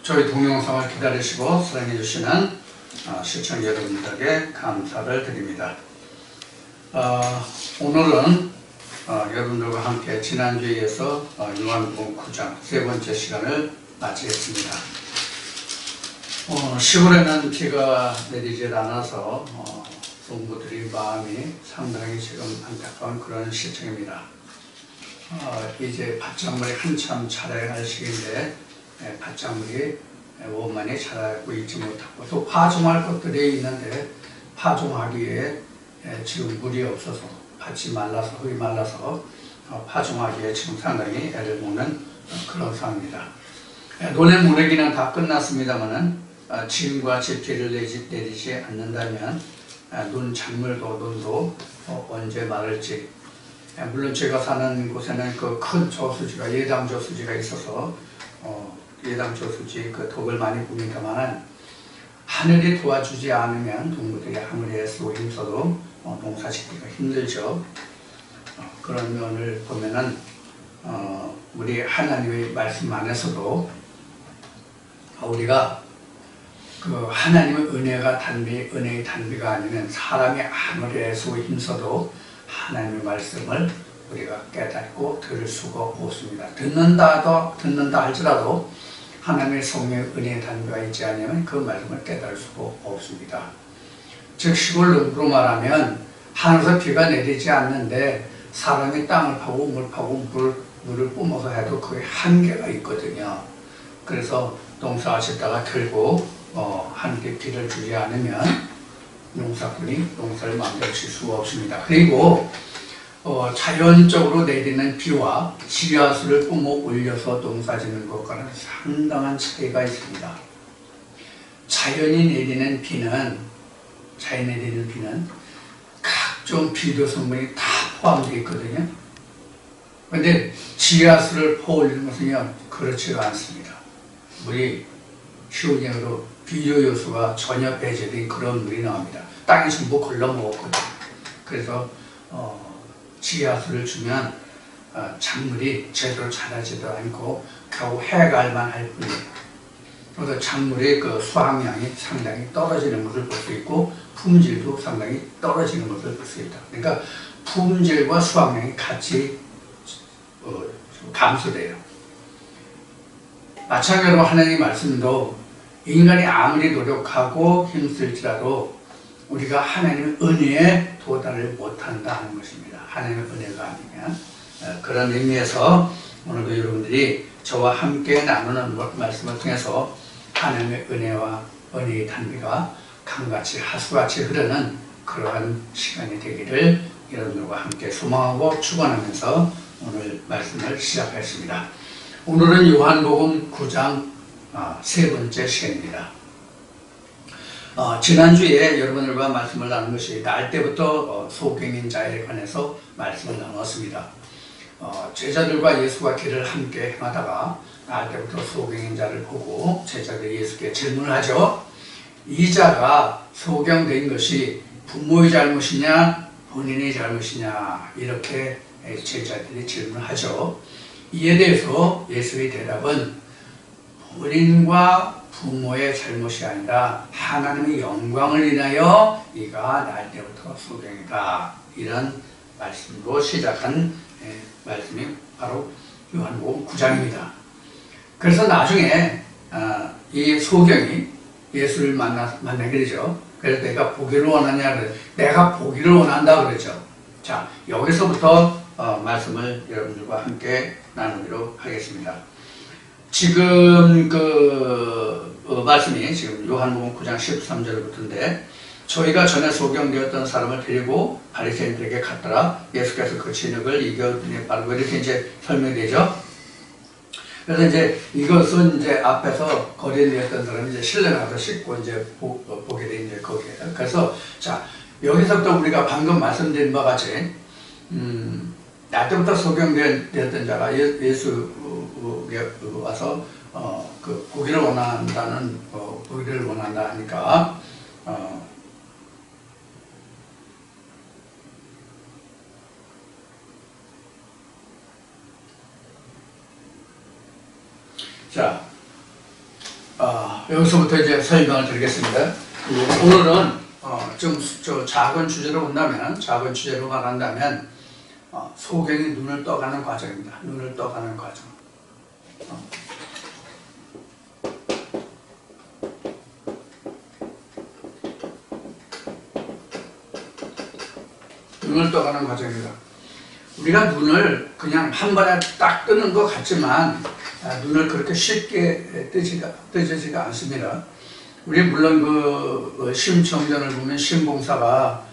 저희 동영상을 기다리시고 사랑해주시는 시청자 여러분들에게 감사를 드립니다. 오늘은 여러분들과 함께 지난주에 이어서 요한복음 9장 세 번째 시간을 마치겠습니다. 시골에는 비가 내리질 않아서 성도들이 마음이 상당히 지금 안타까운 그런 시청입니다. 이제 밭작물이 한참 자라야 할 시기인데 밭작물이 원만히 자라고 있지 못하고 또 파종할 것들이 있는데 파종하기에 지금 물이 없어서 밭이 말라서 흙이 말라서 파종하기에 지금 상당히 애를 먹는 그런 상황입니다. 논의 모내기는 다 끝났습니다만은 지금과 비를 내리지 않는다면 논 작물도 논도 언제 마를지, 물론 제가 사는 곳에는 그 큰 저수지가 예당 저수지가 있어서 예당 저수지 그 덕을 많이 봅니다만은 하늘이 도와주지 않으면 동무들이 아무리 애쓰고 힘써도 농사짓기가 힘들죠. 그런 면을 보면은 우리 하나님의 말씀 안에서도 우리가 그 하나님의 은혜의 단비가 아니면 사람이 아무리 애쓰고 힘써도 하나님의 말씀을 우리가 깨닫고 들을 수가 없습니다. 듣는다 할지라도 하나님의 성령의 은혜의 단비가 있지 않으면 그 말씀을 깨달을 수가 없습니다. 즉 시골로 말하면 하늘에서 비가 내리지 않는데 사람이 땅을 파고 물을 뿜어서 해도 그게 한계가 있거든요. 그래서 농사짓다가 결국 하늘의 비를 주지 않으면 농사꾼이 농사를 마음대로 질 수가 없습니다. 그리고 자연적으로 내리는 비와 지하수를 뿜어 올려서 농사짓는 것과는 상당한 차이가 있습니다. 자연이 내리는 비는 각종 비료 성분이 다 포함되어 있거든요. 그런데 지하수를 퍼올리는 것은요, 그렇지가 않습니다. 물이 쉬운 얘기로 비료 요소가 전혀 배제된 그런 물이 나옵니다. 땅이 전부 걸러먹었거든요. 그래서 지하수를 주면 작물이 제대로 자라지도 않고 겨우 해갈만 할 뿐이에요. 그래서 작물의 그 수확량이 상당히 떨어지는 것을 볼 수 있고 품질도 상당히 떨어지는 것을 볼 수 있다. 그러니까 품질과 수확량이 같이 감소돼요. 마찬가지로 하나님의 말씀도 인간이 아무리 노력하고 힘쓸지라도 우리가 하나님의 은혜에 도달을 못한다는 것입니다. 하나님의 은혜가 아니면. 그런 의미에서 오늘도 여러분들이 저와 함께 나누는 말씀을 통해서 하나님의 은혜와 은혜의 단비가 강같이 하수같이 흐르는 그러한 시간이 되기를 여러분들과 함께 소망하고 축원하면서 오늘 말씀을 시작하겠습니다. 오늘은 요한복음 9장 세 번째 시간입니다. 지난주에 여러분들과 말씀을 나눈 것이 날 때부터 소경인 자에 관해서 말씀을 나누었습니다. 제자들과 예수가 길을 함께 행하다가 날 때부터 소경인 자를 보고 제자들이 예수께 질문을 하죠. 이 자가 소경된 것이 부모의 잘못이냐 본인의 잘못이냐 이렇게 제자들이 질문을 하죠. 이에 대해서 예수의 대답은 본인과 부모의 잘못이 아니라 하나님의 영광을 인하여 이가 날 때부터 소경이다. 이런 말씀으로 시작한 말씀이 바로 요한복음 9장입니다. 그래서 나중에 이 소경이 예수를 만나게 되죠. 그래서 내가 보기를 원하냐 그래서 내가 보기를 원한다 그랬죠. 자, 여기서부터 말씀을 여러분들과 함께 나누기로 하겠습니다. 지금 말씀이 지금 요한복음 9장 13절부터인데 저희가 전에 소경되었던 사람을 데리고 바리새인들에게 갔더라. 예수께서 그 진흙을 이겨 눈에 바르고 이렇게 이제 설명되죠. 그래서 이제 이것은 이제 앞에서 거리에 내었던 사람이 이제 실내 가서 씻고 이제 보게 돼 이제 거기에. 그래서 자 여기서부터 우리가 방금 말씀드린 바와 같이 날 때부터 소경되었던 자가 예수 와서 그 보기를 원한다는 보기를 원한다 하니까 자 여기서부터 이제 설명을 드리겠습니다. 오늘은 좀 작은 주제로 본다면, 작은 주제로 말한다면 소경이 눈을 떠가는 과정입니다. 눈을 떠가는 과정. 눈을 떠가는 과정입니다. 우리가 눈을 그냥 한 번에 딱 뜨는 것 같지만 눈을 그렇게 쉽게 뜨지가 않습니다. 우리 물론 그 심청전을 보면 심봉사가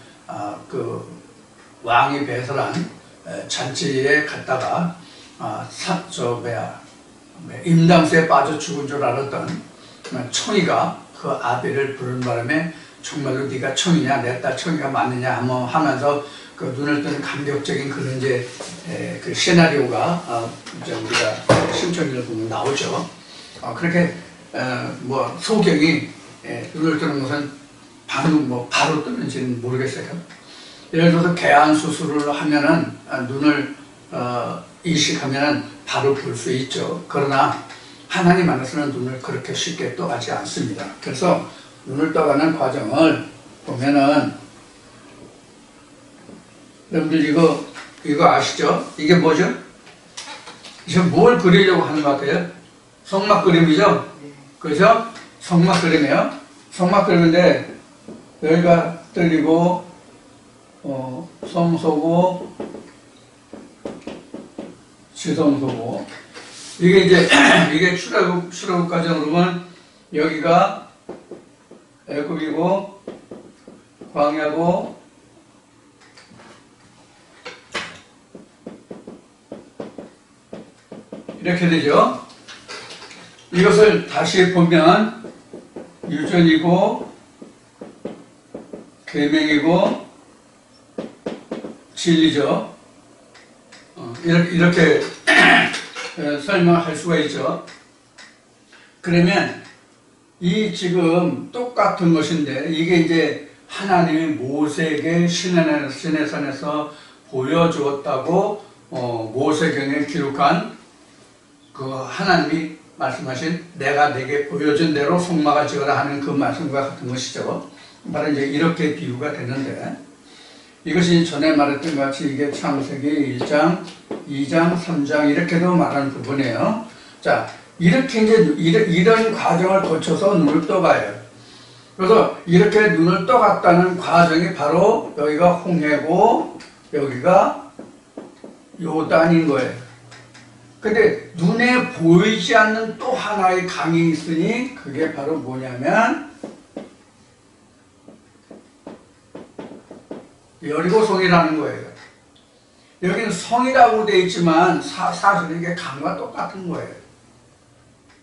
그 왕이 배설한 잔치에 갔다가 임당수에 빠져 죽은 줄 알았던 청이가 그 아비를 부르는 바람에 정말로 네가 청이냐 내 딸 청이가 맞느냐 하면서 그 눈을 뜨는 감격적인 그런 이제 그 시나리오가 이제 우리가 심청전을 보면 나오죠. 그렇게 소경이 눈을 뜨는 것은 바로 뜨는지는 모르겠어요. 예를 들어서 개안 수술을 하면은 눈을 이식하면은 바로 볼 수 있죠. 그러나 하나님 안에서는 눈을 그렇게 쉽게 떠가지 않습니다. 그래서 눈을 떠가는 과정을 보면은 여러분들 이거 아시죠? 이게 뭐죠? 이게 뭘 그리려고 하는 것 같아요? 성막 그림이죠? 그렇죠? 성막 그림이에요. 성막 그림인데 여기가 뚫리고 성소고 지성소고 이게 이제 이게 출애굽 과정으로 보면 여기가 애굽이고 광야고 이렇게 되죠. 이것을 다시 보면 유전이고 계명이고 진리죠. 이렇게 설명할 수가 있죠. 그러면 이 지금 똑같은 것인데 이게 이제 하나님이 모세에게 시내산에서 보여주었다고 모세경에 기록한 그 하나님이 말씀하신 내가 내게 보여준 대로 성막을 지어라 하는 그 말씀과 같은 것이죠. 바로 이제 이렇게 비유가 되는데 이것이 전에 말했던 것 같이 이게 창세기 1장, 2장, 3장 이렇게도 말하는 부분이에요. 자, 이렇게 이제 이런 과정을 거쳐서 눈을 떠가요. 그래서 이렇게 눈을 떠갔다는 과정이 바로 여기가 홍해고 여기가 요단인 거예요. 근데 눈에 보이지 않는 또 하나의 강이 있으니 그게 바로 뭐냐면 여리고성이라는 거예요. 여기는 성이라고 되어 있지만 사실 이게 강과 똑같은 거예요.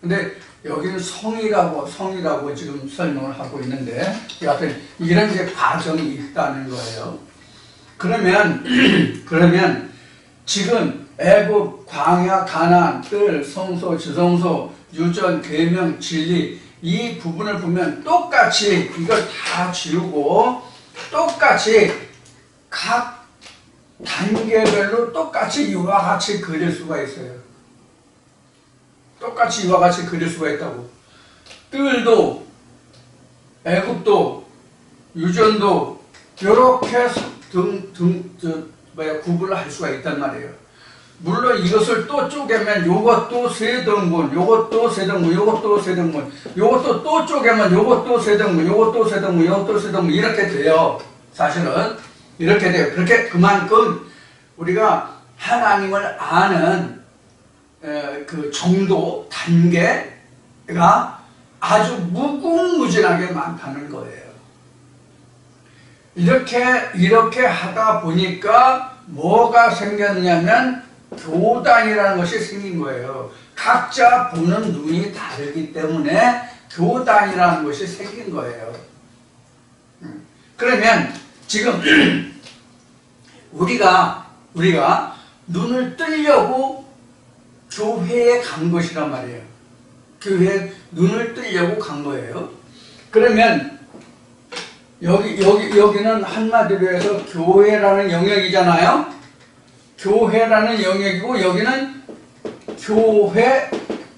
근데 여기는 성이라고 지금 설명을 하고 있는데 여하튼 이런 이제 과정이 있다는 거예요. 그러면 지금 애굽, 광야, 가나안, 뜰, 성소, 지성소, 유전, 계명, 진리 이 부분을 보면 똑같이 이걸 다 지우고 똑같이 각 단계별로 똑같이 이와 같이 그릴 수가 있어요. 똑같이 이와 같이 그릴 수가 있다고. 뜰도 애굽도 유전도 이렇게 구분을 할 수가 있단 말이에요. 물론 이것을 또 쪼개면 요것도 세 등분, 요것도 세 등분, 요것도 세 등분, 요것도 또 쪼개면 요것도 세 등분, 요것도 세 등분, 요것도 세 등분 이렇게 돼요. 사실은 이렇게 돼요. 그렇게 그만큼 우리가 하나님을 아는 그 정도, 단계가 아주 무궁무진하게 많다는 거예요. 이렇게 하다 보니까 뭐가 생겼냐면 교단이라는 것이 생긴 거예요. 각자 보는 눈이 다르기 때문에 교단이라는 것이 생긴 거예요. 그러면 지금 우리가 눈을 뜨려고 교회에 간 것이란 말이에요. 교회에 눈을 뜨려고 간 거예요. 그러면 여기는 한마디로 해서 교회라는 영역이잖아요. 교회라는 영역이고 여기는 교회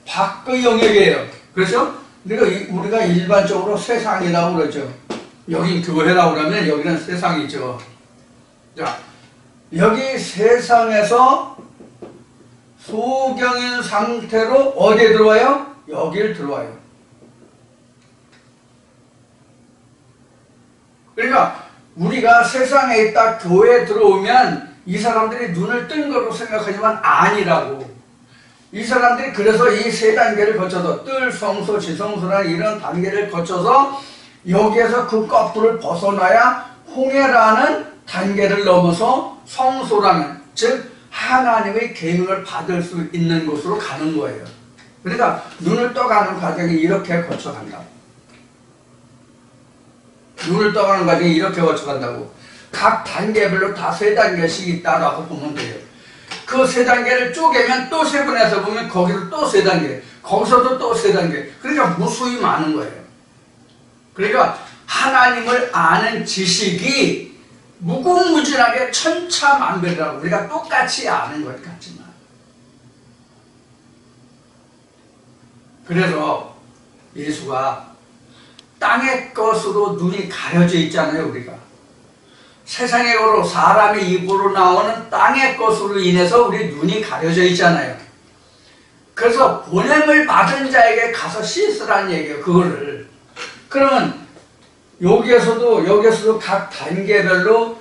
밖의 영역이에요. 그렇죠? 우리가 일반적으로 세상이라고 그러죠. 여기 교회라고 그러면 여기는 세상이죠. 자, 여기 세상에서 소경인 상태로 어디에 들어와요? 여길 들어와요. 그러니까 우리가 세상에 있다 교회에 들어오면 이 사람들이 눈을 뜬 거로 생각하지만 아니라고. 이 사람들이 그래서 이 세 단계를 거쳐서 뜰, 성소, 지성소라는 이런 단계를 거쳐서 여기에서 그 거풀을 벗어나야 홍해라는 단계를 넘어서 성소라는, 즉 하나님의 계명을 받을 수 있는 곳으로 가는 거예요. 그러니까 눈을 떠가는 과정이 이렇게 거쳐간다. 눈을 떠가는 과정이 이렇게 거쳐간다고. 각 단계별로 다 세 단계씩 있다라고 보면 돼요. 그 세 단계를 쪼개면 또 세분해서 보면 거기서 또 세 단계, 거기서도 또 세 단계. 그러니까 무수히 많은 거예요. 그러니까 하나님을 아는 지식이 무궁무진하게 천차만별이라고. 우리가 똑같이 아는 것 같지만. 그래서 예수가 땅의 것으로 눈이 가려져 있잖아요, 우리가. 세상의 거로 사람의 입으로 나오는 땅의 것으로 인해서 우리 눈이 가려져 있잖아요. 그래서 보냄을 받은 자에게 가서 씻으라는 얘기예요, 그거를. 그러면 여기에서도 각 단계별로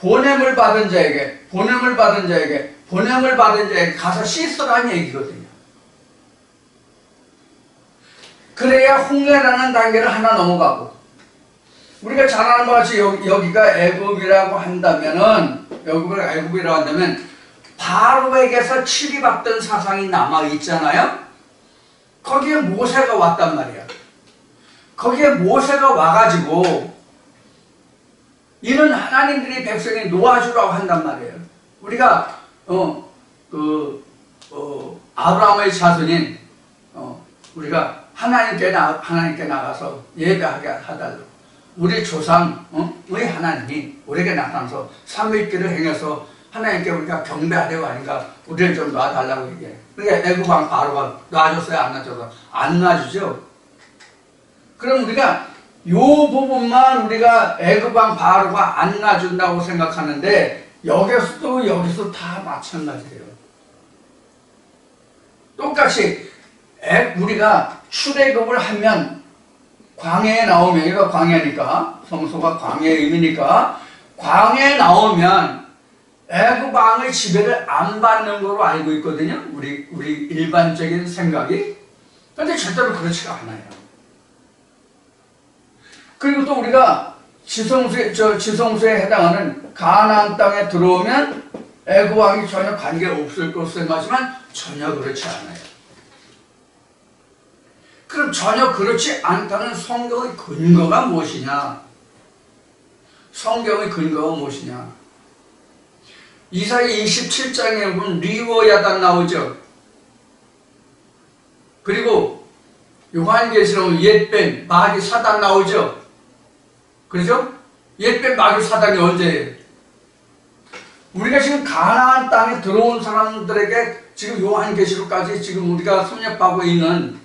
보냄을 받은 자에게 가서 씻으라는 얘기거든요. 그래야 홍해라는 단계를 하나 넘어가고, 우리가 잘 아는 것 같이 여기가 애굽이라고 한다면 바로에게서 치리받던 사상이 남아있잖아요. 거기에 모세가 왔단 말이야. 거기에 모세가 와가지고 이는 하나님들이 백성에 놓아주라고 한단 말이에요. 우리가 아브라함의 자손인 우리가 하나님께 나가서 예배하게 하달라고. 우리 조상의 하나님이 우리에게 나타나서 삼위일체를 행해서 하나님께 우리가 경배하려고 하니까 우리를 좀 놔달라고 얘기해. 그러니까 애굽 왕 바로가 놔줬어요, 안 놔줘서? 안 놔주죠. 그럼 우리가 요 부분만 우리가 애굽 왕 바로가 안 놔준다고 생각하는데 여기서 다 마찬가지예요. 똑같이 우리가 출애굽을 하면 광야에 나오면, 여기가 광야니까, 성소가 광야의 의미니까, 광야에 나오면 애굽 왕의 지배를 안 받는 거로 알고 있거든요. 우리 일반적인 생각이. 그런데 절대로 그렇지가 않아요. 그리고 또 우리가 지성소에 해당하는 가나안 땅에 들어오면 애굽 왕이 전혀 관계 없을 것으로 생각하지만 전혀 그렇지 않아요. 그럼 전혀 그렇지 않다는 성경의 근거가 무엇이냐? 성경의 근거가 무엇이냐? 이사야 27장에 보면 리워야단 나오죠. 그리고 요한계시록 옛뱀, 마귀 사단 나오죠. 그렇죠? 옛뱀, 마귀 사단이 언제예요? 우리가 지금 가나안 땅에 들어온 사람들에게 지금 요한계시록까지 지금 우리가 섭렵하고 있는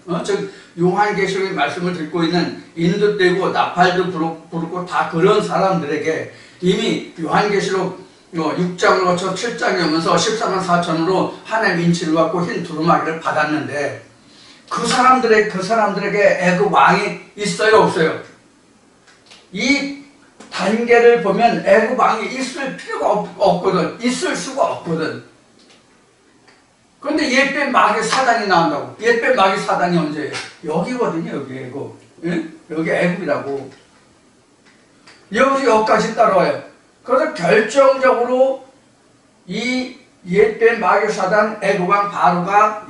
요한계시록의 말씀을 듣고 있는 인도되고 나팔도 부르고 다 그런 사람들에게 이미 요한계시록 6장을 거쳐 7장에 오면서 14만 4천으로 하나님의 인치를 받고 흰 두루마기를 받았는데 그 사람들에게 애굽 왕이 있어요, 없어요? 이 단계를 보면 애굽 왕이 있을 필요가 없거든. 있을 수가 없거든. 그런데 옛뱀 마귀 사단이 나온다고. 옛뱀 마귀 사단이 언제예요? 여기거든요, 여기 애굽. 예? 여기 애굽이라고. 여기까지 따라와요. 그래서 결정적으로 이 옛뱀 마귀 사단 애굽 왕 바로가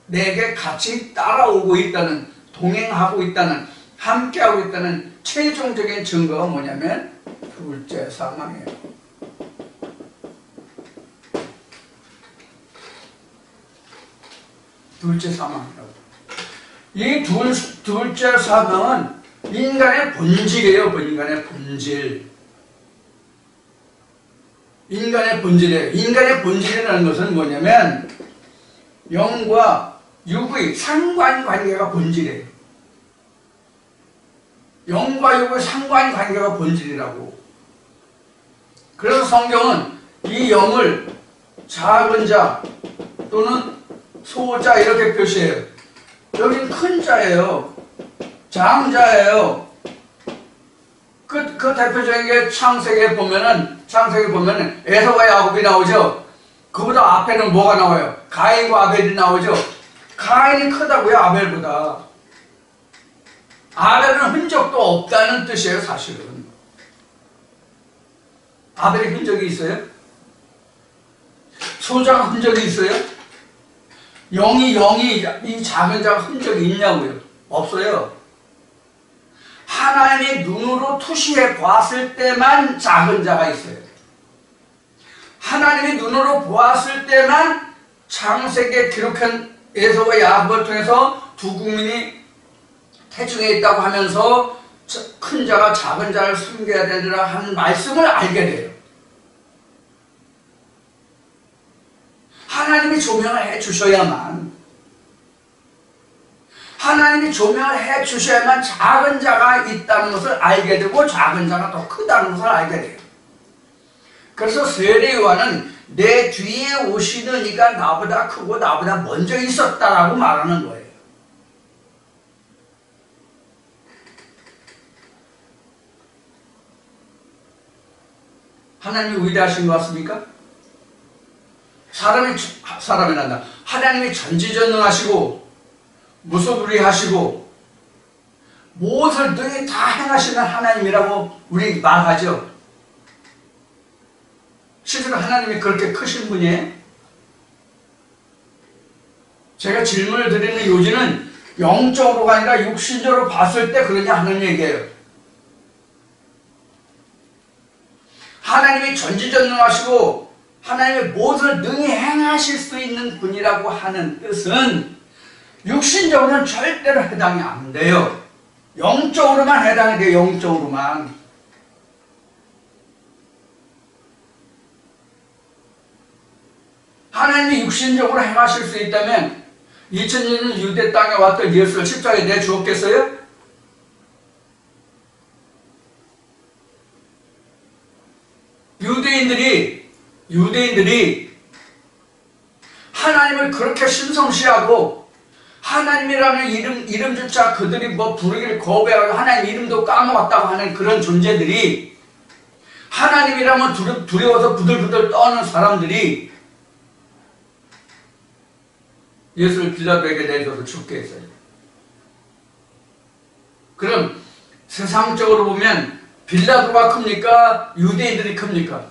내게 같이 따라오고 있다는, 동행하고 있다는, 함께하고 있다는 최종적인 증거가 뭐냐면 둘째 사망이에요. 둘째 사망이라고. 이 둘째 사망은 인간의 본질이에요. 인간의 본질. 인간의 본질이에요. 인간의 본질이라는 것은 뭐냐면 영과 육의 상관관계가 본질이에요. 영과 육의 상관관계가 본질이라고. 그래서 성경은 이 영을 작은 자 또는 소자 이렇게 표시해요. 여기는 큰 자예요. 장자예요. 그 대표적인 게 창세기에 보면은 에서와 야곱이 나오죠. 그보다 앞에는 뭐가 나와요? 가인과 아벨이 나오죠. 가인이 크다고요, 아벨보다. 아벨은 흔적도 없다는 뜻이에요, 사실은. 아벨이 흔적이 있어요? 소자가 흔적이 있어요? 영이 이 작은 자가 흔적이 있냐고요? 없어요. 하나님의 눈으로 투시해 보았을 때만 작은 자가 있어요. 하나님의 눈으로 보았을 때만 창세기에 기록한 에서와 야곱을 통해서 두 국민이 태중에 있다고 하면서 큰 자가 작은 자를 숨겨야 되리라 하는 말씀을 알게 돼요. 하나님이 조명을 해 주셔야만, 하나님이 조명을 해 주셔야만 작은 자가 있다는 것을 알게 되고 작은 자가 더 크다는 것을 알게 돼요. 그래서 세례 요한은 내 뒤에 오시는 이가 나보다 크고 나보다 먼저 있었다라고 말하는 거예요. 하나님이 위대하신 것 같습니까? 사람이 난다. 하나님이 전지전능하시고 무소불위하시고 무엇을 능히 다 행하시는 하나님이라고 우리 말하죠. 실제로 하나님이 그렇게 크신 분이에요? 제가 질문을 드리는 요지는 영적으로가 아니라 육신적으로 봤을 때 그러냐 하는 얘기예요. 하나님이 전지전능하시고 하나님의 무엇을 능히 행하실 수 있는 분이라고 하는 뜻은 육신적으로는 절대로 해당이 안 돼요. 영적으로만 해당이 돼요. 영적으로만. 하나님이 육신적으로 행하실 수 있다면 2000년 유대 땅에 왔던 예수를 십자가에 내주었겠어요? 유대인들이 하나님을 그렇게 신성시하고 하나님이라는 이름조차 그들이 뭐 부르기를 거부하고 하나님 이름도 까먹었다고 하는 그런 존재들이, 하나님이라면 두려워서 부들부들 떠는 사람들이 예수를 빌라도에게 내줘서 죽게 했어요. 그럼 세상적으로 보면 빌라도가 큽니까? 유대인들이 큽니까?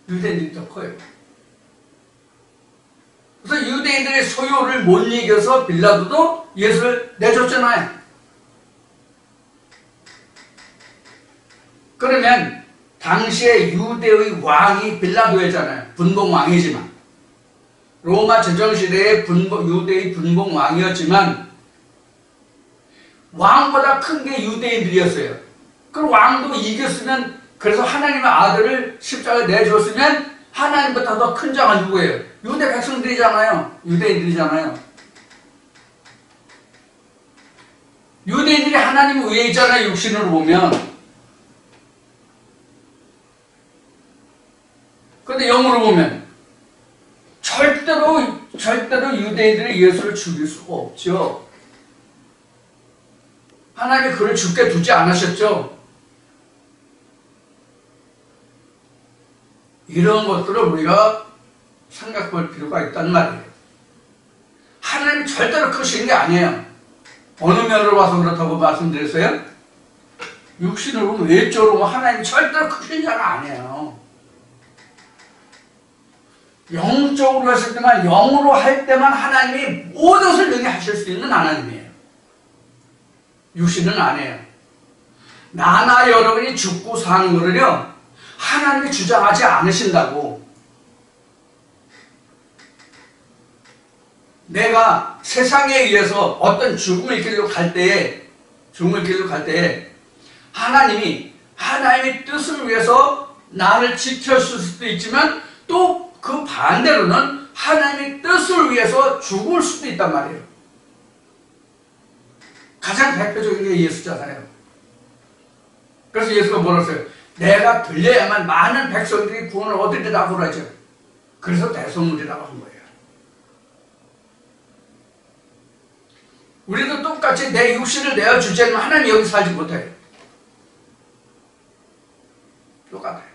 유대인들이 더 커요. 그래서 유대인들의 소요를 못 이겨서 빌라도도 예수를 내줬잖아요. 그러면 당시에 유대의 왕이 빌라도였잖아요. 분봉왕이지만. 로마 제정시대의 유대의 분봉왕이었지만 왕보다 큰 게 유대인들이었어요. 그럼 왕도 이겼으면, 그래서 하나님의 아들을 십자가에 내줬으면 하나님보다 더 큰 자가 누구예요? 유대 백성들이잖아요. 유대인들이잖아요. 유대인들이 하나님 위에 있잖아요. 육신으로 보면. 그런데 영으로 보면 절대로 유대인들이 예수를 죽일 수가 없죠. 하나님이 그를 죽게 두지 않으셨죠. 이런 것들을 우리가 생각할 필요가 있단 말이에요. 하나님이 절대로 크신 게 아니에요. 어느 면으로 봐서 그렇다고 말씀드렸어요? 육신으로 보면, 외적으로 보면 하나님이 절대로 크신 자가 아니에요. 영적으로 했을 때만, 영으로 할 때만 하나님이 모든 것을 능히 하실 수 있는 하나님이에요. 육신은 아니에요. 나나 여러분이 죽고 사는 거를요, 하나님이 주장하지 않으신다고. 내가 세상에 의해서 어떤 죽음의 길로 갈 때에 하나님이 하나님의 뜻을 위해서 나를 지켜줄 수도 있지만 또 그 반대로는 하나님의 뜻을 그것을 위해서 죽을 수도 있단 말이에요. 가장 대표적인 게 예수잖아요. 그래서 예수가 뭐라 했어요? 내가 들려야만 많은 백성들이 구원을 얻으리라고 그러죠. 그래서 대속물이라고 한 거예요. 우리도 똑같이 내 육신을 내어주지 않으면 하나님 여기 살지 못해요. 똑같아요.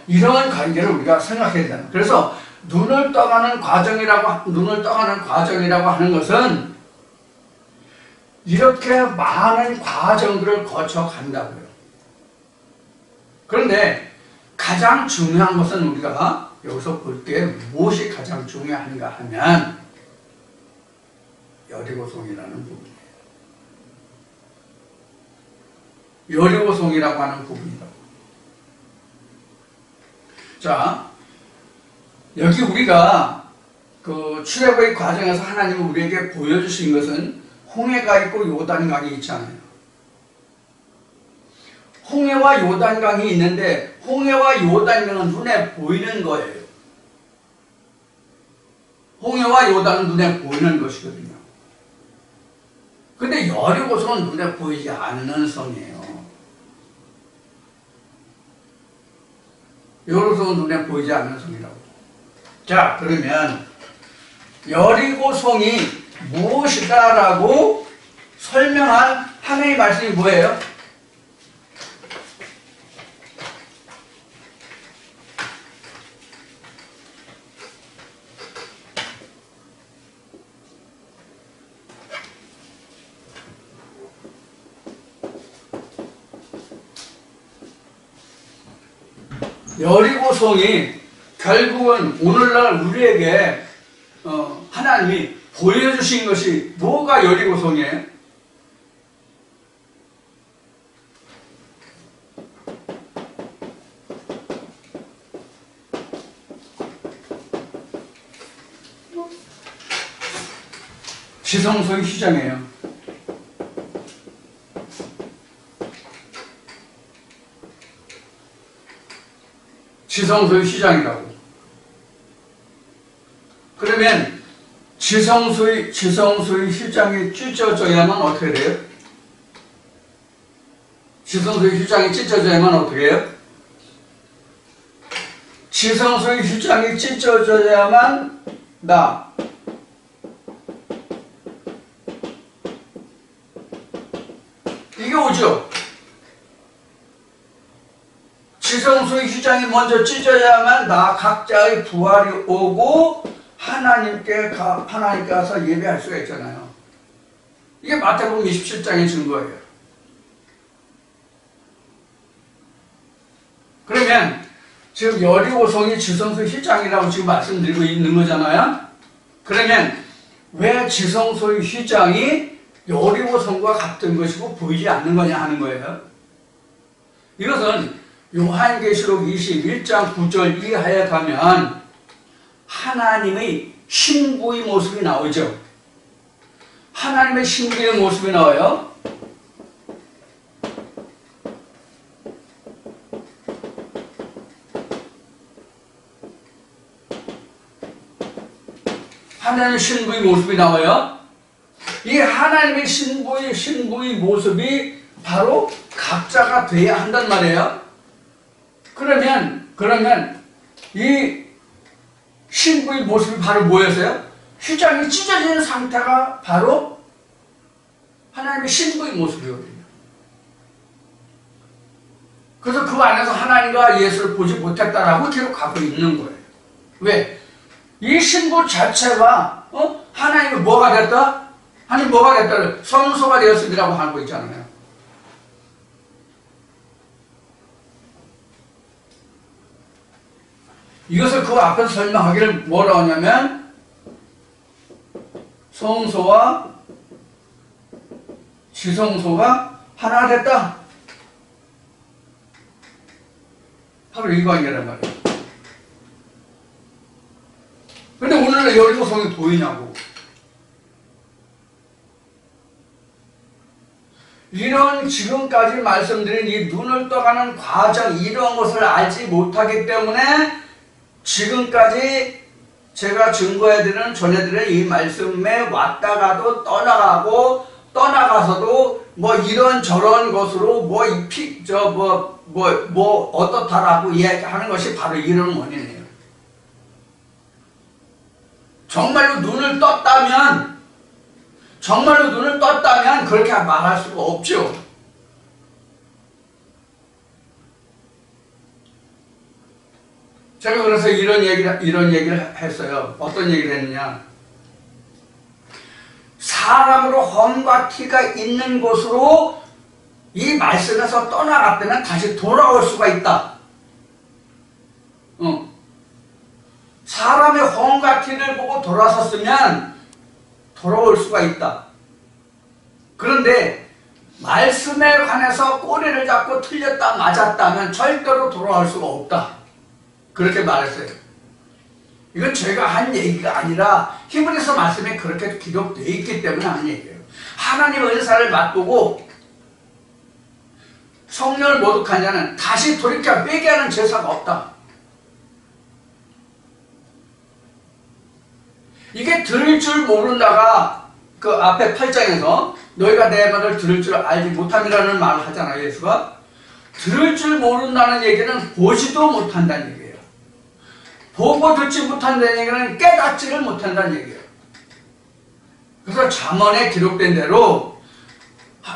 이런 관계를 우리가 생각해야 된다. 그래서 눈을 떠가는 과정이라고 하는 것은 이렇게 많은 과정들을 거쳐 간다고요. 그런데 가장 중요한 것은 우리가 여기서 볼 게 무엇이 가장 중요한가 하면 여리고성이라는 부분이에요. 여리고성이라고 하는 부분이다. 자, 여기 우리가 그 출애굽의 과정에서 하나님은 우리에게 보여주신 것은 홍해가 있고 요단강이 있잖아요. 홍해와 요단강이 있는데 홍해와 요단강은 눈에 보이는 거예요. 홍해와 요단은 눈에 보이는 것이거든요. 근데 여리고성은 눈에 보이지 않는 성이에요. 여리고성은 눈에 보이지 않는 성이라고. 자, 그러면 여리고성이 무엇이다라고 설명한 하나님의 말씀이 뭐예요? 여리고성이 결국은 오늘날 우리에게 하나님이 보여주신 것이 뭐가 여리고성이에요? 지성소의 휘장이에요. 지성소의 휘장이라고. 그러면 지성소의 휘장이 찢어져야만 어떻게 돼요? 지성소의 휘장이 찢어져야만 어떻게 해요? 지성소의 휘장이 찢어져야만 이게 오죠. 지성소의 휘장이 먼저 찢어야만 각자의 부활이 오고 하나님께 가서 예배할 수가 있잖아요. 이게 마태복음 27장의 증거예요. 그러면 지금 여리고성이 지성소의 휘장이라고 지금 말씀드리고 있는 거잖아요. 그러면 왜 지성소의 휘장이 여리고성과 같은 것이고 보이지 않는 거냐 하는 거예요. 이것은 요한계시록 21장 9절 이하에 가면 하나님의 신부의 모습이 나오죠. 하나님의 신부의 모습이 나와요. 하나님의 신부의 모습이 나와요. 이 하나님의 신부의 모습이 바로 각자가 돼야 한단 말이에요. 그러면 이 신부의 모습이 바로 뭐였어요? 휘장이 찢어지는 상태가 바로 하나님의 신부의 모습이거든요. 그래서 그 안에서 하나님과 예수를 보지 못했다라고 기록하고 있는 거예요. 왜? 이 신부 자체가 하나님이 뭐가 됐다? 하나님 뭐가 됐다? 성소가 되었음이라고 하고 있잖아요. 이것을 그 앞에서 설명하기를 뭐라고 하냐면 성소와 지성소가 하나 됐다. 바로 이 관계란 말이에요. 근데 오늘날 여리고성이 보이냐고. 이런 지금까지 말씀드린 이 눈을 떠가는 과정, 이런 것을 알지 못하기 때문에 지금까지 제가 증거해드리는 전해드리는 이 말씀에 왔다가도 떠나가고 떠나가서도 뭐 이런저런 것으로 어떻다라고 이야기하는 것이 바로 이런 원인이에요. 정말로 눈을 떴다면 그렇게 말할 수가 없죠. 제가 그래서 이런 얘기를 했어요. 어떤 얘기를 했느냐. 사람으로 험과 티가 있는 곳으로 이 말씀에서 떠나갔다면 다시 돌아올 수가 있다. 사람의 험과 티를 보고 돌아섰으면 돌아올 수가 있다. 그런데 말씀에 관해서 꼬리를 잡고 틀렸다 맞았다면 절대로 돌아올 수가 없다. 그렇게 말했어요. 이건 제가 한 얘기가 아니라 히브리서 말씀에 그렇게 기록되어 있기 때문에 하는 얘기예요. 하나님의 은사를 맛보고 성령을 모독한 자는 다시 돌이켜 빼게 하는 제사가 없다. 이게 들을 줄 모른다가 그 앞에 8장에서 너희가 내 말을 들을 줄 알지 못함이라는 말을 하잖아요. 예수가. 들을 줄 모른다는 얘기는 보지도 못한다는 얘기예요. 보고 듣지 못한다는 얘기는 깨닫지를 못한다는 얘기예요. 그래서 잠언에 기록된 대로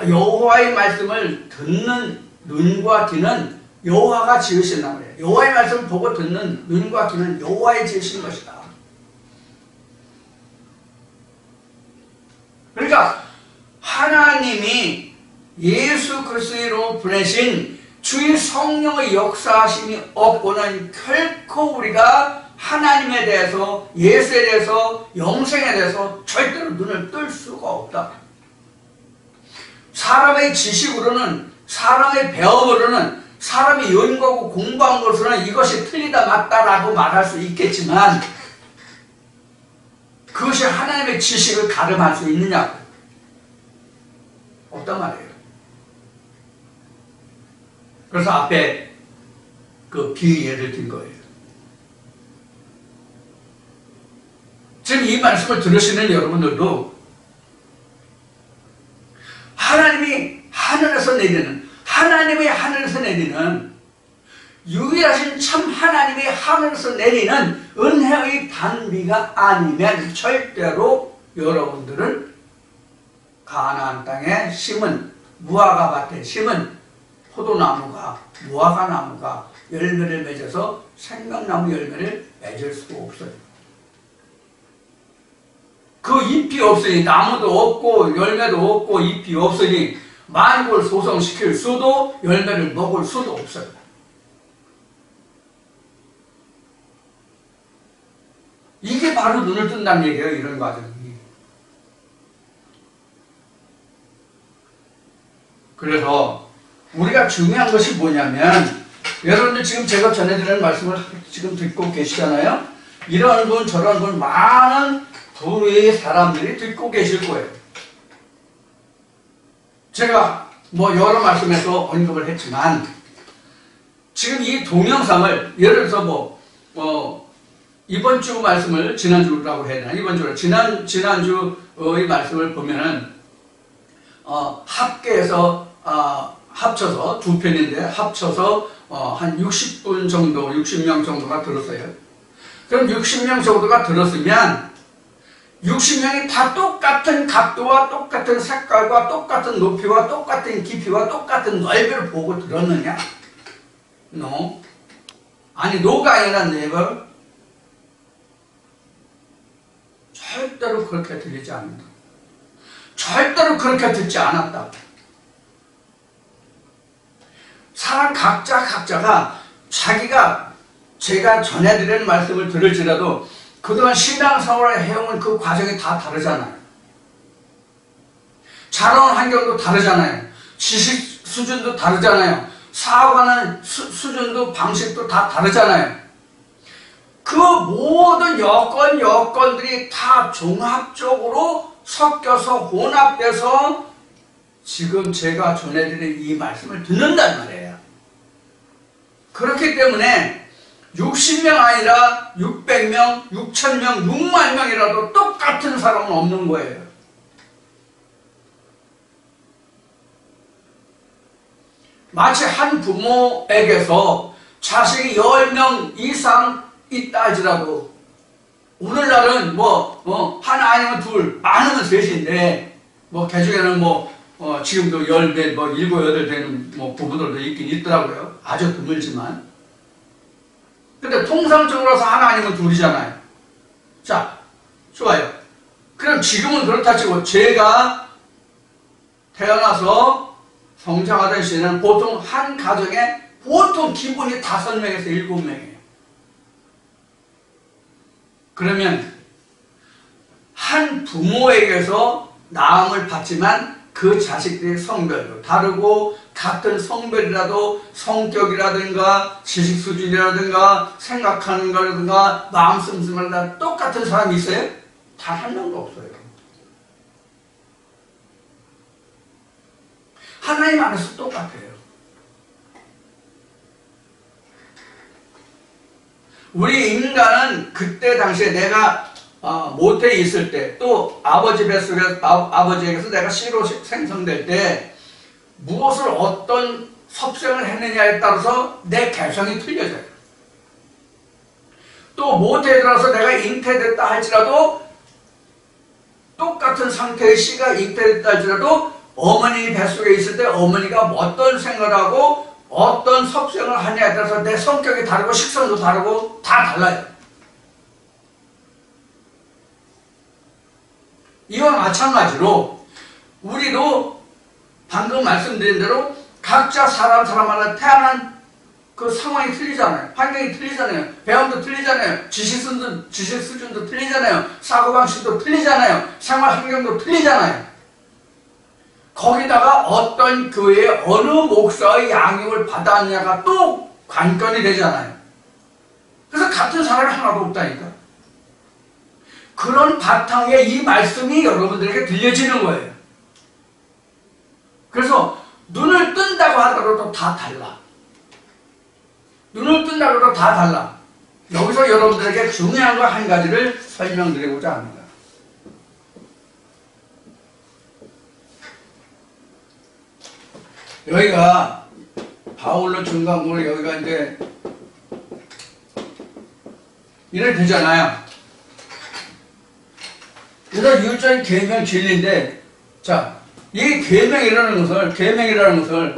여호와의 말씀을 듣는 눈과 귀는 여호와가 지으신단 말이에요. 여호와의 말씀을 보고 듣는 눈과 귀는 여호와의 지으신 것이다. 그러니까 하나님이 예수 그리스도로 보내신 주의 성령의 역사하심이 없고는 결코 우리가 하나님에 대해서, 예수에 대해서, 영생에 대해서 절대로 눈을 뜰 수가 없다. 사람의 지식으로는, 사람의 배움으로는, 사람이 연구하고 공부한 것으로는 이것이 틀리다 맞다라고 말할 수 있겠지만 그것이 하나님의 지식을 가름할 수 있느냐고. 없단 말이에요. 그래서 앞에 그 비유 예를 든 거예요. 지금 이 말씀을 들으시는 여러분들도 하나님이 하늘에서 내리는, 하나님의 하늘에서 내리는, 유일하신 참 하나님이 하늘에서 내리는 은혜의 단비가 아니면 절대로 여러분들은 가나안 땅에 심은, 무화과 밭에 심은 포도나무가, 무화과나무가 열매를 맺어서 생명나무 열매를 맺을 수가 없어요. 그 잎이 없으니, 나무도 없고 열매도 없고 잎이 없으니 만국을 소성시킬 수도 열매를 먹을 수도 없어요. 이게 바로 눈을 뜬다는 얘기예요. 이런 과정이. 그래서 우리가 중요한 것이 뭐냐면, 여러분들 지금 제가 전해드리는 말씀을 지금 듣고 계시잖아요. 이런 분 저런 분 많은 부류의 사람들이 듣고 계실 거예요. 제가 뭐 여러 말씀에서 언급을 했지만 지금 이 동영상을 예를 들어서 이번 주 말씀을 지난주라고 해야 되나? 이번 주로 지난주의 말씀을 보면은 합계해서 합쳐서 두 편인데 합쳐서 한 60분 정도, 60명 정도가 들었어요. 그럼 60명 정도가 들었으면 60명이 다 똑같은 각도와 똑같은 색깔과 똑같은 높이와 똑같은 깊이와 똑같은 넓이를 보고 들었느냐? No. 아니, no가 아니라 never. 절대로 그렇게 들리지 않는다. 절대로 그렇게 듣지 않았다. 사람 각자가 자기가 제가 전해드리는 말씀을 들을지라도 그동안 신앙생활을 해온 그 과정이 다 다르잖아요. 자라온 환경도 다르잖아요. 지식 수준도 다르잖아요. 사고하는 수준도 방식도 다 다르잖아요. 그 모든 여건들이 다 종합적으로 섞여서 혼합돼서 지금 제가 전해드린 이 말씀을 듣는단 말이에요. 그렇기 때문에 60명 아니라 600명, 6,000명, 6만 명이라도 똑같은 사람은 없는 거예요. 마치 한 부모에게서 자식이 10명 이상 있다 할지라도 오늘날은 하나 아니면 둘, 많으면 셋인데 개중에는 지금도 10배, 7, 8 되는 부부들도 있긴 있더라고요. 아주 드물지만. 근데 통상적으로서 하나 아니면 둘이잖아요. 자, 좋아요. 그럼 지금은 그렇다 치고 제가 태어나서 성장하던 시에는 보통 한 가정에 보통 기본이 5명에서 7명이에요. 그러면 한 부모에게서 낳음을 받지만 그 자식들의 성별도 다르고 같은 성별이라도 성격이라든가 지식 수준이라든가 생각하는 거라든가 마음 씀씀이라든가 똑같은 사람이 있어요? 단 한 명도 없어요. 하나님 안에서 똑같아요. 우리 인간은 그때 당시에 내가 모태에 있을 때 또 아버지 뱃속에 아버지에게서 내가 씨로 생성될 때 무엇을 어떤 섭생을 했느냐에 따라서 내 개성이 틀려져요. 또 모태에 들어서 내가 잉태됐다 할지라도 똑같은 상태의 씨가 잉태됐다 할지라도 어머니 뱃속에 있을 때 어머니가 어떤 생각을 하고 어떤 섭생을 하냐에 따라서 내 성격이 다르고 식성도 다르고 다 달라요. 이와 마찬가지로 우리도 방금 말씀드린 대로 각자 사람마다 태어난 그 상황이 틀리잖아요. 환경이 틀리잖아요. 배움도 틀리잖아요. 지식 수준도 틀리잖아요. 사고방식도 틀리잖아요. 생활 환경도 틀리잖아요. 거기다가 어떤 교회의 어느 목사의 양육을 받았냐가 또 관건이 되잖아요. 그래서 같은 사람이 하나도 없다니까. 그런 바탕에 이 말씀이 여러분들에게 들려지는 거예요. 그래서 눈을 뜬다고 하더라도 다 달라. 눈을 뜬다고 해도 다 달라. 여기서 여러분들에게 중요한 거 한 가지를 설명드리고자 합니다. 여기가 바울로 증거한 여기가 이제 이래 되잖아요. 그래서 유전 계명 진리인데, 자, 이 계명이라는 것을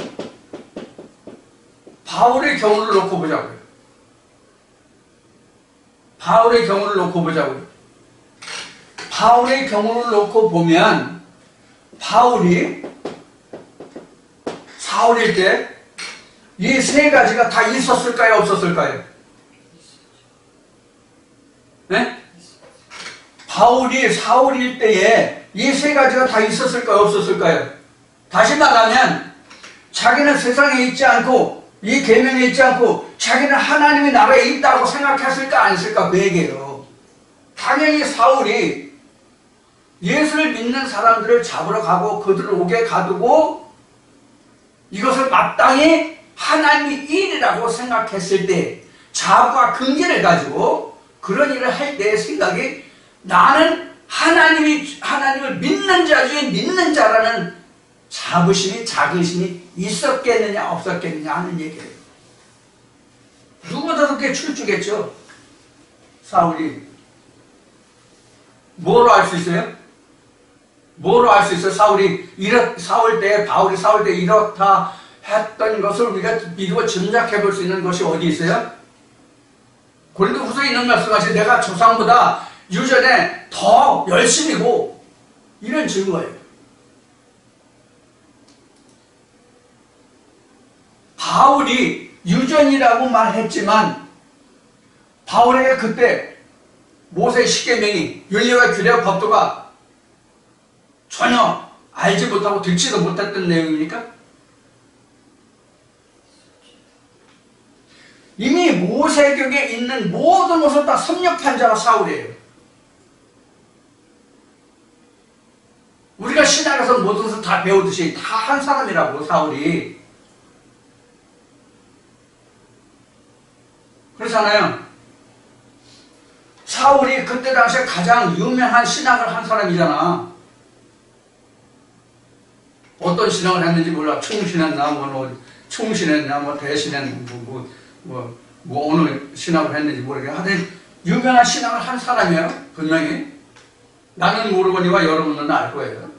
바울의 경우를 놓고 보자고요. 바울의 경우를 놓고 보면 바울이 사울일 때 이 세 가지가 다 있었을까요? 없었을까요? 네? 바울이 사울일 때에 이 세 가지가 다 있었을까요? 없었을까요? 다시 말하면 자기는 세상에 있지 않고 이 계명에 있지 않고 자기는 하나님의 나라에 있다고 생각했을까 안 했을까 그 얘기예요. 당연히 사울이 예수를 믿는 사람들을 잡으러 가고 그들을 옥에 가두고 이것을 마땅히 하나님의 일이라고 생각했을 때 자부와 긍지를 가지고 그런 일을 할 때의 생각이 나는 하나님을 믿는 자 중에 믿는 자라는 자부심이 자긍심이 있었겠느냐 없었겠느냐 하는 얘기예요. 누구보다도 그렇게 출중했죠. 사울이. 뭐로 알 수 있어요? 뭐로 알 수 있어요? 바울이 사울 때 이렇다 했던 것을 우리가 믿고 짐작해 볼 수 있는 것이 어디 있어요? 고린도후서에 있는 말씀하신 내가 조상보다 유전에 더 열심이고 이런 증거예요. 바울이 유전이라고 말했지만 바울에게 그때 모세의 십계명이 율례와 규례와 법도가 전혀 알지 못하고 듣지도 못했던 내용입니까? 이미 모세격에 있는 모든 것을 다 섭렵한 자가 사울이에요. 우리가 신학에서 모든 것을 다 배우듯이 다 한 사람이라고 사울이. 그렇잖아요. 사울이 그때 당시에 가장 유명한 신학을 한 사람이잖아. 어떤 신학을 했는지 몰라. 충신했나, 충신했나, 대신했나, 어느 신학을 했는지 모르겠는데, 하여튼, 유명한 신학을 한 사람이에요. 분명히. 나는 모르거니와 여러분은 알 거예요.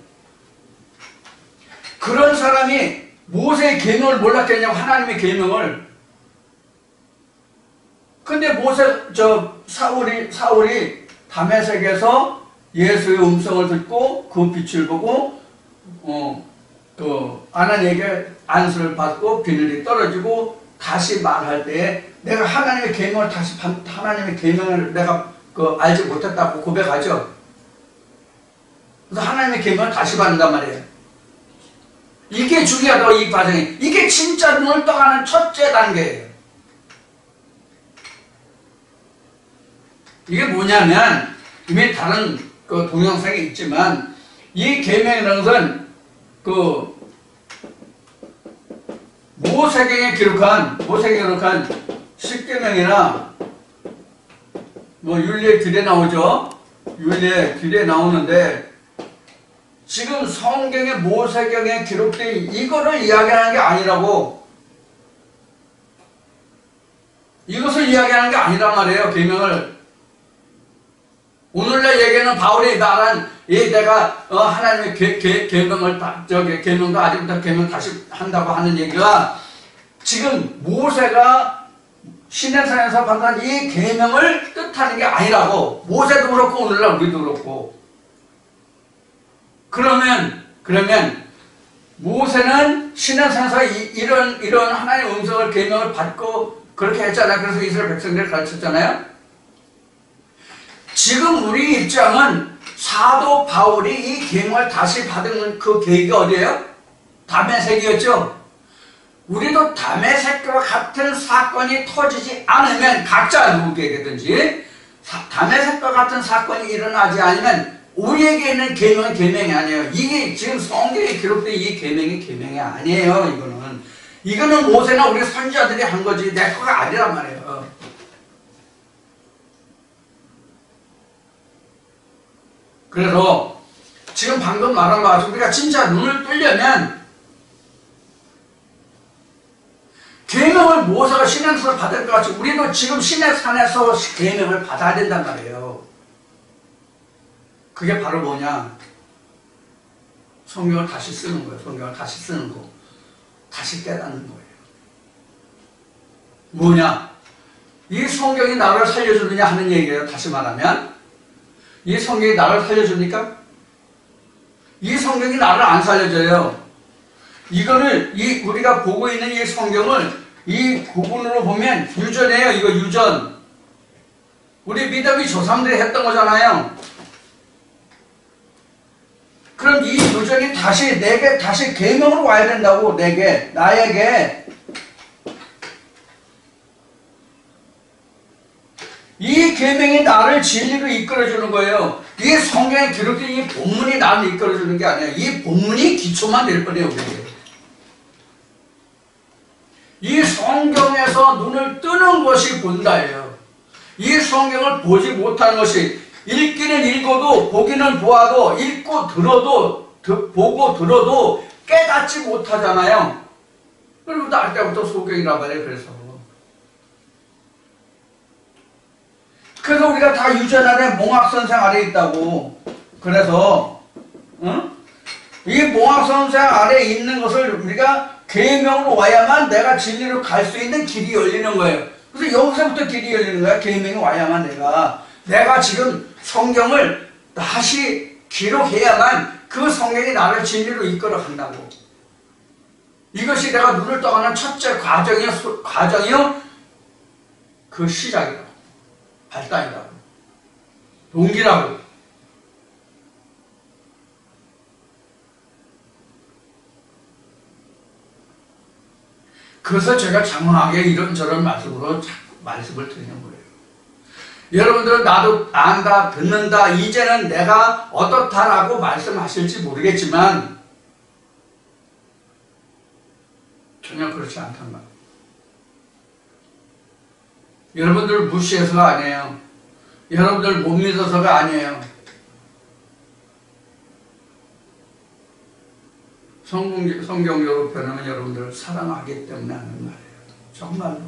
그런 사람이 모세의 계명을 몰랐겠냐고, 하나님의 계명을. 근데 사울이 다메섹에서 예수의 음성을 듣고 그 빛을 보고, 아나니에게 안수를 받고 비늘이 떨어지고 다시 말할 때 내가 하나님의 계명을 하나님의 계명을 내가 알지 못했다고 고백하죠. 그래서 하나님의 계명을 다시 받는단 말이에요. 이게 중요하다고, 이 과정이. 이게 진짜 눈을 떠가는 첫째 단계예요. 이게 뭐냐면, 이미 다른 동영상에 있지만, 이 계명이라는 것은 모세경에 기록한 10계명이나 율례 길에 나오죠. 율례 길에 나오는데, 지금 성경의 모세경에 기록된 이거를 이야기하는 게 아니라고. 이것을 이야기하는 게 아니란 말이에요, 계명을. 오늘날 얘기는 바울이 말한 내가 하나님의 계명을 계명도 아직부터 계명 다시 한다고 하는 얘기가 지금 모세가 시내산에서 받은 이 계명을 뜻하는 게 아니라고. 모세도 그렇고 오늘날 우리도 그렇고. 그러면 모세는 시내산에서 이런 하나님의 음성을 계명을 받고 그렇게 했잖아요. 그래서 이스라엘 백성들을 가르쳤잖아요. 지금 우리 입장은 사도 바울이 이 계명을 다시 받은 그 계기가 어디예요? 다메섹이었죠. 우리도 다메섹과 같은 사건이 터지지 않으면, 각자 누구에게든지 다메섹과 같은 사건이 일어나지 않으면 우리에게 있는 계명은 계명이 아니에요. 이게 지금 성경에 기록된 이 계명이 아니에요. 이거는 모세나 우리 선지자들이 한 거지 내 거가 아니란 말이에요. 그래서 지금 방금 말한 것 같이 우리가 진짜 눈을 뜨려면 계명을 모세가 시내산에서 받을 것 같이 우리도 지금 시내산에서 계명을 받아야 된단 말이에요. 그게 바로 뭐냐? 성경을 다시 쓰는 거예요. 성경을 다시 쓰는 거. 다시 깨닫는 거예요. 뭐냐? 이 성경이 나를 살려주느냐 하는 얘기예요. 다시 말하면 이 성경이 나를 살려줍니까? 이 성경이 나를 안 살려줘요. 이거를 우리가 보고 있는 이 성경을 이 구분으로 보면 유전이에요. 이거 유전. 우리 믿음이 조상들이 했던 거잖아요. 그럼 이 유전이 내게 다시 계명으로 와야 된다고. 나에게 이 계명이 나를 진리로 이끌어주는 거예요. 이 성경에 기록된 이 본문이 나를 이끌어주는 게 아니에요. 이 본문이 기초만 될 거예요. 우리에게. 이 성경에서 눈을 뜨는 것이 본다예요. 이 성경을 보지 못하는 것이, 읽기는 읽어도 보기는 보아도 읽고 들어도 보고 들어도 깨닫지 못하잖아요. 그리고 날 때부터 소경이란 말이에요. 그래서 우리가 다 유전 아래 몽학선생 아래 있다고. 그래서 이 몽학선생 아래 있는 것을 우리가 계명으로 와야만 내가 진리로 갈 수 있는 길이 열리는 거예요. 그래서 여기서부터 길이 열리는 거야. 계명이 와야만 내가 지금 성경을 다시 기록해야만 그 성경이 나를 진리로 이끌어 간다고. 이것이 내가 눈을 떠가는 첫째 과정이요. 그 시작이다. 발단이라고. 동기라고. 그래서 제가 장황하게 이런저런 말씀을 드리는 거예요. 여러분들은 나도 안다, 듣는다, 이제는 내가 어떻다라고 말씀하실지 모르겠지만 전혀 그렇지 않단 말이에요. 여러분들 무시해서가 아니에요. 여러분들 못 믿어서가 아니에요. 성경적으로 변하면 여러분들을 사랑하기 때문에 하는 말이에요. 정말로.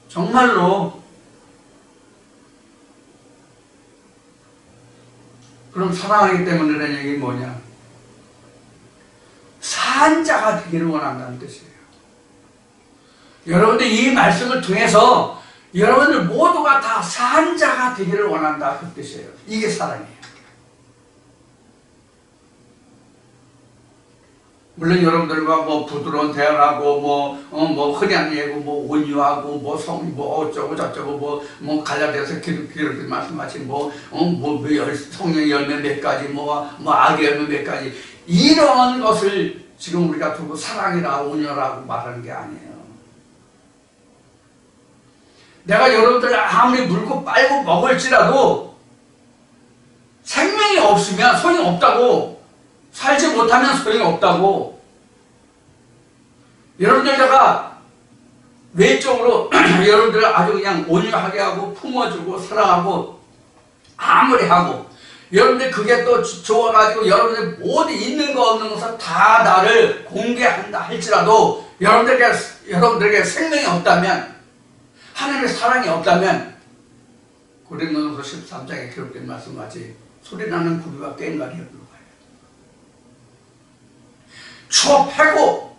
정말로. 그럼 사랑하기 때문이라는 얘기는 뭐냐? 산자가 되기를 원한다는 뜻이에요. 여러분들 이 말씀을 통해서 여러분들 모두가 다 산자가 되기를 원한다 그 뜻이에요. 이게 사랑이에요. 물론 여러분들과 뭐 부드러운 대화하고 뭐 흔한 예고 뭐 온유하고 뭐 어쩌고 저쩌고 뭐 갈라디아서 기록된 말씀하시 성령의 열매 몇 가지 뭐 악의 열매 몇 가지 이런 것을 지금 우리가 두고 사랑이라 온유라고 말하는 게 아니에요. 내가 여러분들 아무리 물고 빨고 먹을지라도 생명이 없으면 소용이 없다고. 살지 못하면 소용이 없다고. 여러분들 제가 외적으로 여러분들을 아주 그냥 온유하게 하고 품어주고 사랑하고 아무리 하고 여러분들 그게 또 좋아가지고 여러분들 모두 있는 거 없는 것을 다 나를 공개한다 할지라도 여러분들에게 생명이 없다면 하나님의 사랑이 없다면 고린도전서 13장에 기록된 말씀같이 소리나는 구비와 꽹과리에 불과해요. 추워 패고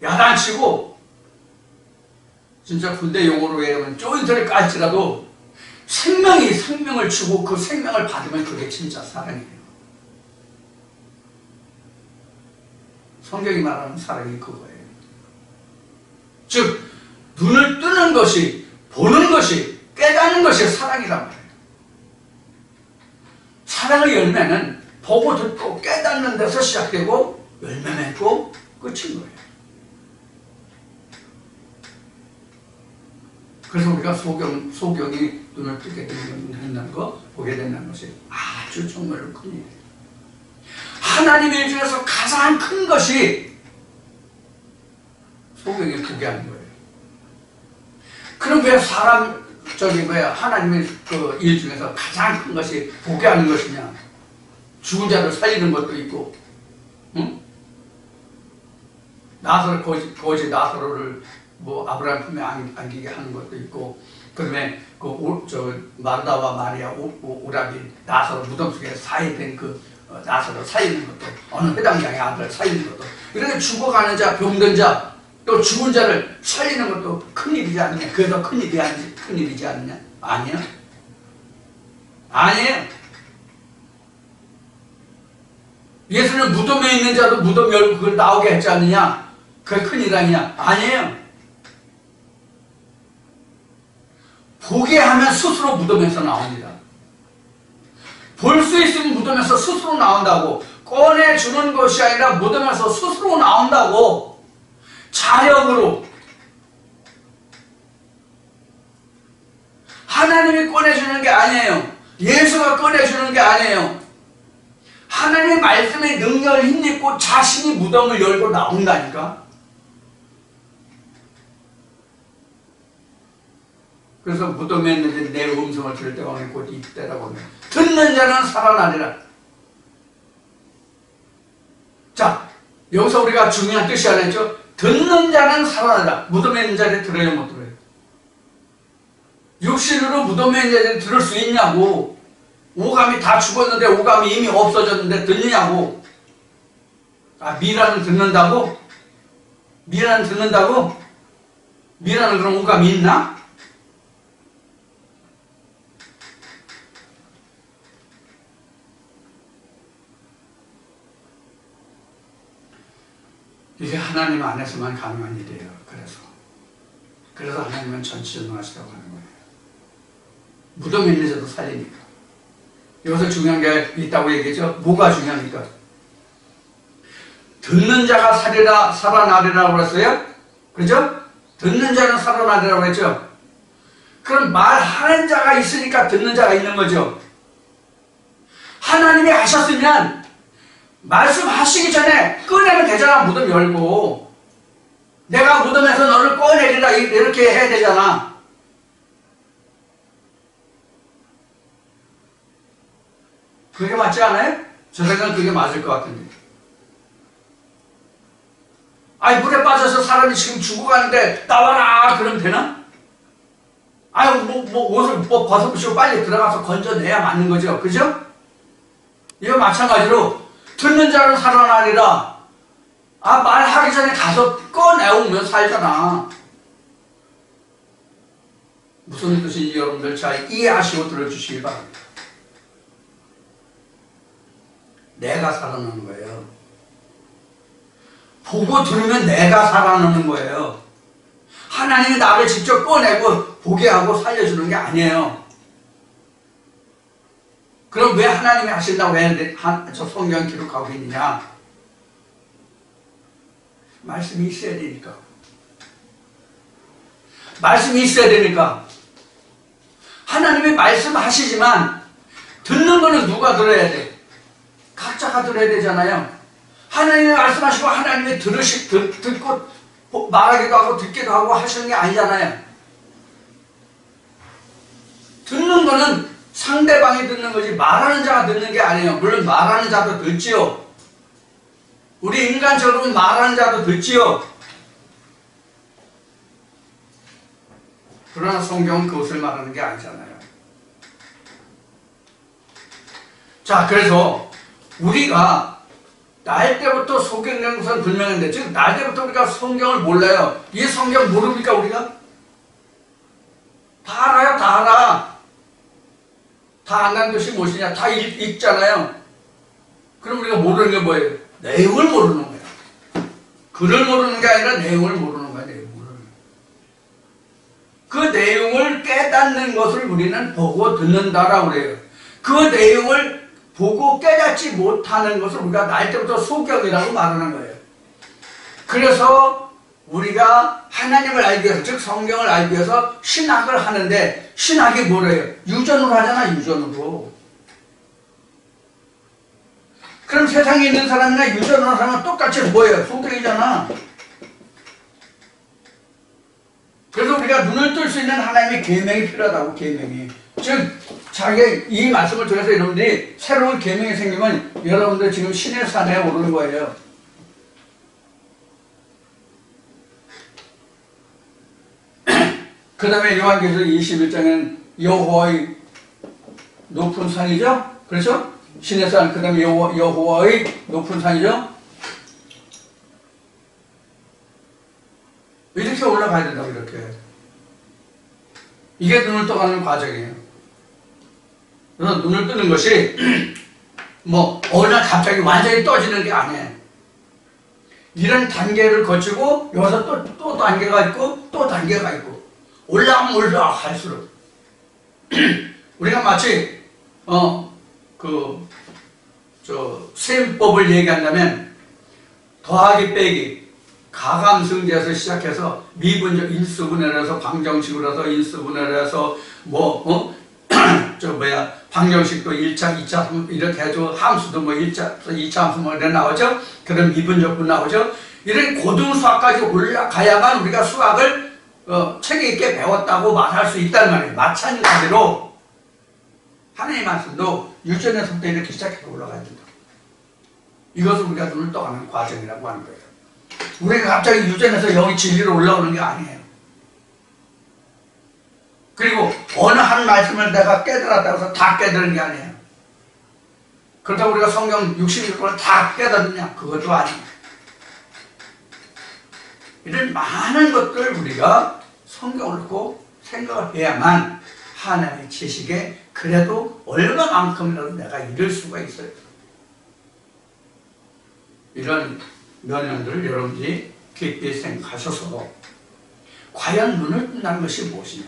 야단치고 진짜 군대 용어로 얘기하면 조인트를 깔지라도 생명을 주고 그 생명을 받으면 그게 진짜 사랑이에요. 성경이 말하는 사랑이 그거예요. 즉 눈을 뜨는 것이 보는 것이 깨닫는 것이 사랑이란 말이에요. 사랑의 열매는 보고 듣고 깨닫는 데서 시작되고 열매 맺고 끝인 거예요. 그래서 우리가 소경이 눈을 뜨게 된다는 거, 보게 된다는 것이 아주 정말로 큰 일이에요. 하나님의 일 중에서 가장 큰 것이 소경이 보게 하는 거예요. 그럼 왜 하나님의 그 일 중에서 가장 큰 것이 보게 하는 것이냐? 죽은 자를 살리는 것도 있고, 응? 거지 나사로를 아브라함 품에 안기게 하는 것도 있고, 그 다음에 마르다와 마리아 오라비 나사로 무덤 속에 사이된 나사로 살리는 것도, 어느 회당장의 아들 살리는 것도, 이렇게 죽어가는 자, 병든 자, 또 죽은 자를 살리는 것도 큰일이지 않느냐? 그게 더 큰일이지 않느냐? 아니야. 아니에요. 예수는 무덤에 있는 자도 무덤 열고 그걸 나오게 했지 않느냐? 그게 큰일 아니냐? 아니에요. 보게 하면 스스로 무덤에서 나옵니다. 볼 수 있으면 무덤에서 스스로 나온다고. 꺼내주는 것이 아니라 무덤에서 스스로 나온다고. 자력으로. 하나님이 꺼내주는 게 아니에요. 예수가 꺼내주는 게 아니에요. 하나님의 말씀의 능력을 힘입고 자신이 무덤을 열고 나온다니까. 그래서 무덤에 있는데 내 음성을 들을 때가 오늘 곧 이때라고 합니다. 듣는 자는 살아나리라. 자, 여기서 우리가 중요한 뜻이 하나 있죠. 듣는 자는 살아나리라. 무덤에 있는 자를 들어요, 못 들어요? 육신으로 무덤에 있는 자를 들을 수 있냐고. 오감이 다 죽었는데 오감이 이미 없어졌는데 듣느냐고. 미라는 듣는다고? 미라는 듣는다고? 미라는 그런 오감이 있나? 이게 하나님 안에서만 가능한 일이에요. 그래서 하나님은 전지전능하시다고 하는 거예요. 무덤에 있는 자도 살리니까. 여기서 중요한 게 있다고 얘기했죠. 뭐가 중요합니까? 듣는 자가 살아나리라고 그랬어요? 그죠? 듣는 자는 살아나리라고 했죠? 그럼 말하는 자가 있으니까 듣는 자가 있는 거죠. 하나님이 하셨으면 말씀하시기 전에 꺼내면 되잖아. 무덤 열고 내가 무덤에서 너를 꺼내리라 이렇게 해야 되잖아. 그게 맞지 않아요? 저 생각은 그게 맞을 것 같은데. 아니, 물에 빠져서 사람이 지금 죽어가는데 나와라! 그러면 되나? 아유, 옷을 벗어보시고 빨리 들어가서 건져내야 맞는 거죠. 그죠? 이거 마찬가지로 듣는 자는 살아나리라. 말하기 전에 가서 꺼내오면 살잖아. 무슨 뜻인지 여러분들 잘 이해하시고 들어주시기 바랍니다. 내가 살아나는 거예요. 보고 들으면 내가 살아나는 거예요. 하나님이 나를 직접 꺼내고 보게 하고 살려주는 게 아니에요. 그럼 왜 하나님이 하신다고 왜 저 성경 기록하고 있느냐? 말씀이 있어야 되니까. 말씀이 있어야 되니까. 하나님이 말씀하시지만 듣는 거는 누가 들어야 돼? 각자가 들어야 되잖아요. 하나님이 말씀하시고 하나님이 듣고 말하기도 하고 듣기도 하고 하시는 게 아니잖아요. 듣는 거는 상대방이 듣는 거지 말하는 자가 듣는 게 아니에요. 물론 말하는 자도 듣지요. 우리 인간적으로 말하는 자도 듣지요. 그러나 성경은 그것을 말하는 게 아니잖아요. 자, 그래서 우리가 날 때부터 소경된 것은 분명한데, 즉 날 때부터 우리가 성경을 몰라요. 이 성경 모릅니까 우리가? 다 알아요. 다 알아. 다 안다는 것이 무엇이냐? 다 읽잖아요. 그럼 우리가 모르는 게 뭐예요? 내용을 모르는 거예요. 글을 모르는 게 아니라 내용을 모르는 거예요. 내용을. 그 내용을 깨닫는 것을 우리는 보고 듣는다라고 그래요. 그 내용을 보고 깨닫지 못하는 것을 우리가 날 때부터 소경이라고 말하는 거예요. 그래서 우리가 하나님을 알기 위해서, 즉 성경을 알기 위해서 신학을 하는데, 신학이 뭐래요? 유전으로 하잖아. 유전으로. 그럼 세상에 있는 사람이나 유전으로 하는 사람은 똑같이 뭐예요? 소경이잖아. 그래서 우리가 눈을 뜰 수 있는 하나님의 계명이 필요하다고. 계명이. 즉 자기 이 말씀을 통해서 여러분들이 새로운 계명이 생기면 여러분들 지금 신의 산에 오르는 거예요. 그 다음에 요한계시록 21장은 여호와의 높은 산이죠? 그렇죠? 신의 산, 그 다음에 여호와의 높은 산이죠? 이렇게 올라가야 된다고. 이렇게. 이게 눈을 떠가는 과정이에요. 그래서 눈을 뜨는 것이 어느 날 갑자기 완전히 떠지는 게 아니에요. 이런 단계를 거치고 여기서 또 단계가 있고 또 단계가 있고 올라가면 올라갈수록 우리가 마치 셈법을 얘기한다면 더하기 빼기 가감승제에서 시작해서 미분적 인수분해를 해서 방정식으로 해서 인수분해를 해서 방정식도 1차, 2차, 3 이렇게 해서 함수도 1차, 2차 함수 이렇게 나오죠. 그런 미분적분 나오죠. 이런 고등수학까지 올라가야만 우리가 수학을 책 있게 배웠다고 말할 수 있단 말이에요. 마찬가지로 하나님의 말씀도 유전에서부터 이렇게 시작해서 올라가야 된다. 이것을 우리가 눈을 떠가는 과정이라고 하는 거예요. 우리가 갑자기 유전에서 여기 진리로 올라오는 게 아니에요. 그리고 어느 한 말씀을 내가 깨달았다고 해서 다 깨달은 게 아니에요. 그렇다고 우리가 성경 66권을 다 깨달았냐? 그것도 아니에요. 이런 많은 것들을 우리가 성경을 놓고 생각을 해야만 하나님의 지식에 그래도 얼마만큼이라도 내가 이룰 수가 있어요. 이런 면면들을 여러분들이 깊이 생각하셔서 과연 눈을 뜬다는 것이 무엇이냐,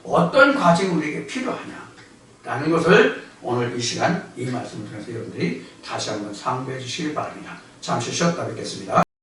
어떤 과정이 우리에게 필요하냐 라는 것을 오늘 이 시간 이 말씀을 통해서 여러분들이 다시 한번 상고해 주시기 바랍니다. 잠시 쉬었다 뵙겠습니다.